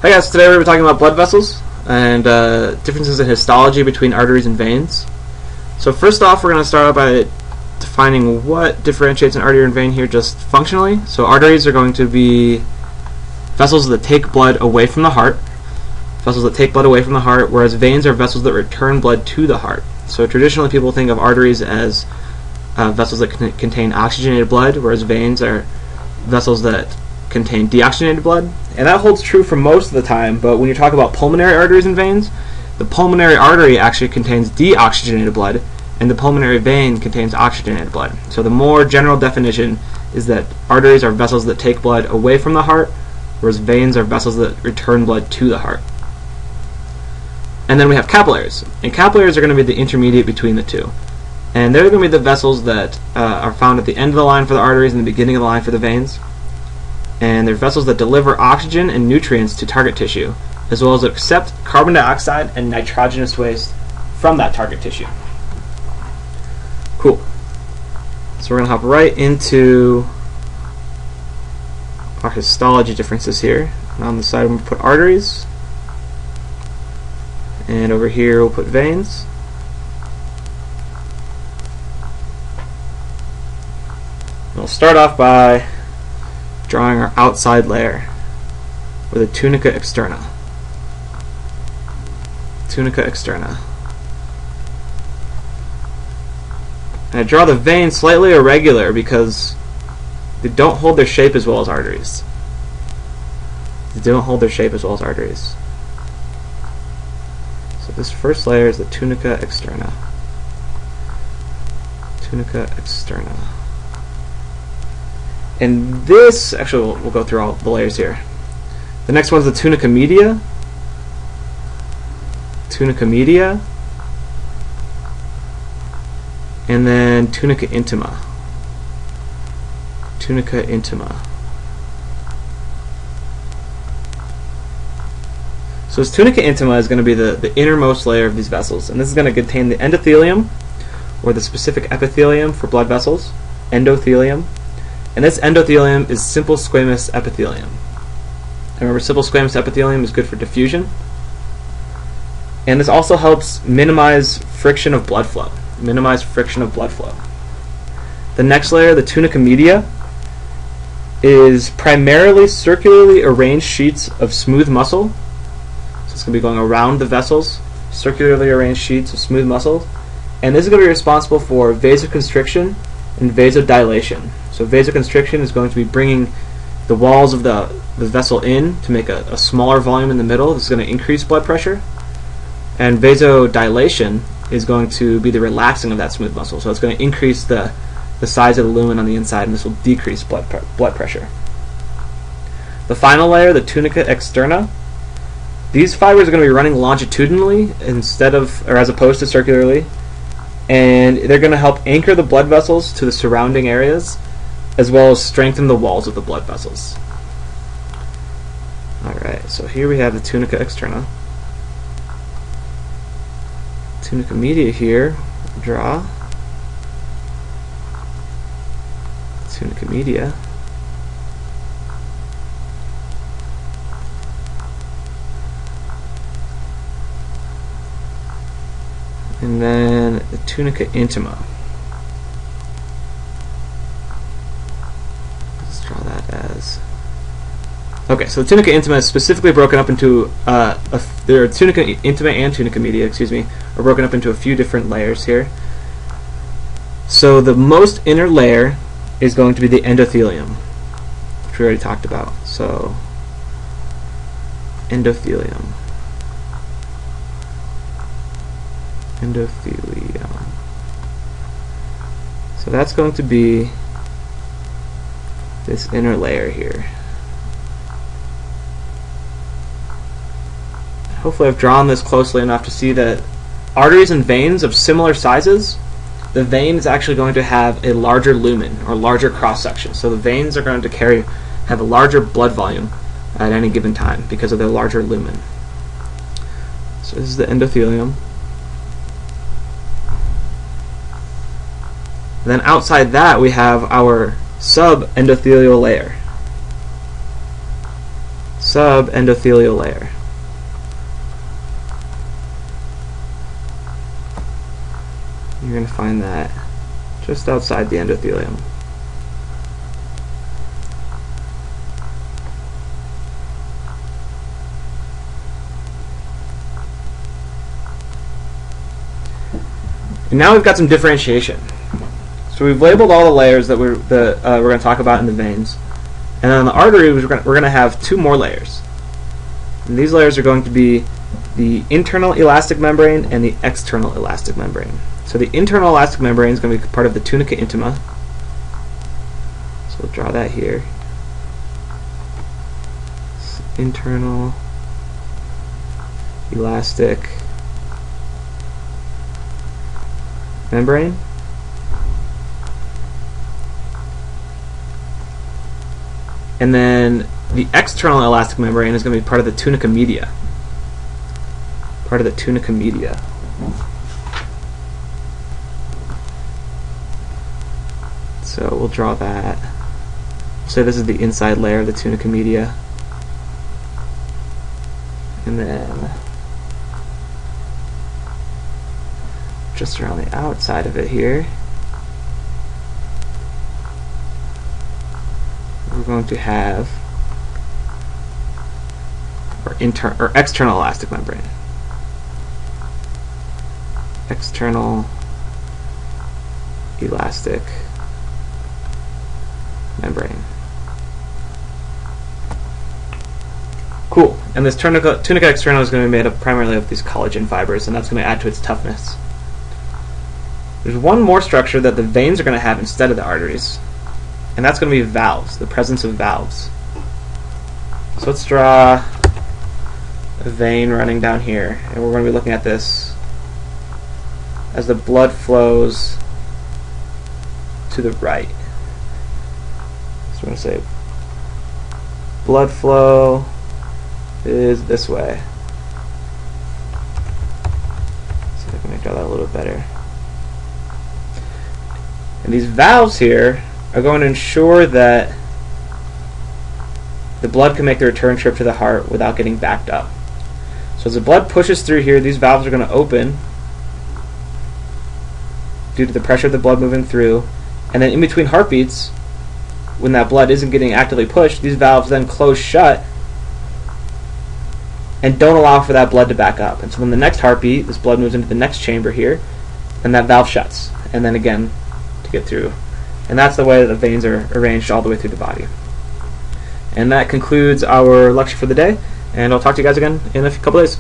Hi guys, today we're going to be talking about blood vessels and differences in histology between arteries and veins. So first off, we're going to start out by defining what differentiates an artery and vein here just functionally. So arteries are going to be vessels that take blood away from the heart, whereas veins are vessels that return blood to the heart. So traditionally people think of arteries as vessels that contain oxygenated blood, whereas veins are vessels that contain deoxygenated blood. And that holds true for most of the time, but when you talk about pulmonary arteries and veins, the pulmonary artery actually contains deoxygenated blood, and the pulmonary vein contains oxygenated blood. So the more general definition is that arteries are vessels that take blood away from the heart, whereas veins are vessels that return blood to the heart. And then we have capillaries. And capillaries are going to be the intermediate between the two. And they're going to be the vessels that are found at the end of the line for the arteries and the beginning of the line for the veins. And they're vessels that deliver oxygen and nutrients to target tissue, as well as accept carbon dioxide and nitrogenous waste from that target tissue. Cool. So we're going to hop right into our histology differences here. And on the side we'll put arteries, and over here we'll put veins. We'll start off by drawing our outside layer with a tunica externa. Tunica externa. And I draw the veins slightly irregular because they don't hold their shape as well as arteries. So this first layer is the tunica externa. Tunica externa. And this, actually we'll go through all the layers here. The next one's the tunica media. Tunica media. And then tunica intima. Tunica intima. So this tunica intima is going to be the innermost layer of these vessels. And this is going to contain the endothelium, or the specific epithelium for blood vessels. Endothelium. And this endothelium is simple squamous epithelium. And remember, simple squamous epithelium is good for diffusion. And this also helps minimize friction of blood flow. The next layer, the tunica media, is primarily circularly arranged sheets of smooth muscle. So it's going to be going around the vessels, circularly arranged sheets of smooth muscle. And this is going to be responsible for vasoconstriction and vasodilation. So vasoconstriction is going to be bringing the walls of the vessel in to make a smaller volume in the middle. This is going to increase blood pressure. And vasodilation is going to be the relaxing of that smooth muscle. So it's going to increase the size of the lumen on the inside, and this will decrease blood pressure. The final layer, the tunica externa, these fibers are going to be running longitudinally as opposed to circularly. And they're going to help anchor the blood vessels to the surrounding areas, as well as strengthen the walls of the blood vessels. Alright, so here we have the tunica externa. Tunica media here, draw. Tunica media. And then the tunica intima. Let's draw that as... Okay, so the tunica intima is specifically broken up into... there are tunica intima and tunica media, are broken up into a few different layers here. So the most inner layer is going to be the endothelium, which we already talked about. So, endothelium. Endothelium. So that's going to be this inner layer here. Hopefully I've drawn this closely enough to see that arteries and veins of similar sizes, the vein is actually going to have a larger lumen, or larger cross-section. So the veins are going to have a larger blood volume at any given time because of their larger lumen. So this is the endothelium. And then outside that we have our subendothelial layer. subendothelial layer. You're going to find that just outside the endothelium. And now we've got some differentiation. So we've labeled all the layers that we're going to talk about in the veins. And then on the artery, we're going to have two more layers. And these layers are going to be the internal elastic membrane and the external elastic membrane. So the internal elastic membrane is going to be part of the tunica intima. So we'll draw that here. Internal elastic membrane. And then the external elastic membrane is going to be part of the tunica media. Part of the tunica media. So we'll draw that. So this is the inside layer of the tunica media. And then just around the outside of it here, we're going to have our external elastic membrane. External elastic membrane. Cool. And this tunica externa is going to be made up primarily of these collagen fibers, and that's going to add to its toughness. There's one more structure that the veins are going to have instead of the arteries, and that's going to be valves, the presence of valves. So let's draw a vein running down here, and we're going to be looking at this as the blood flows to the right. So we're going to say blood flow is this way. See if I can draw that a little bit better. And these valves here are going to ensure that the blood can make the return trip to the heart without getting backed up. So as the blood pushes through here, these valves are going to open due to the pressure of the blood moving through, and then in between heartbeats, when that blood isn't getting actively pushed, these valves then close shut and don't allow for that blood to back up. And so then the next heartbeat, this blood moves into the next chamber here, and that valve shuts, and then again to get through. And that's the way that the veins are arranged all the way through the body. And that concludes our lecture for the day, and I'll talk to you guys again in a couple days.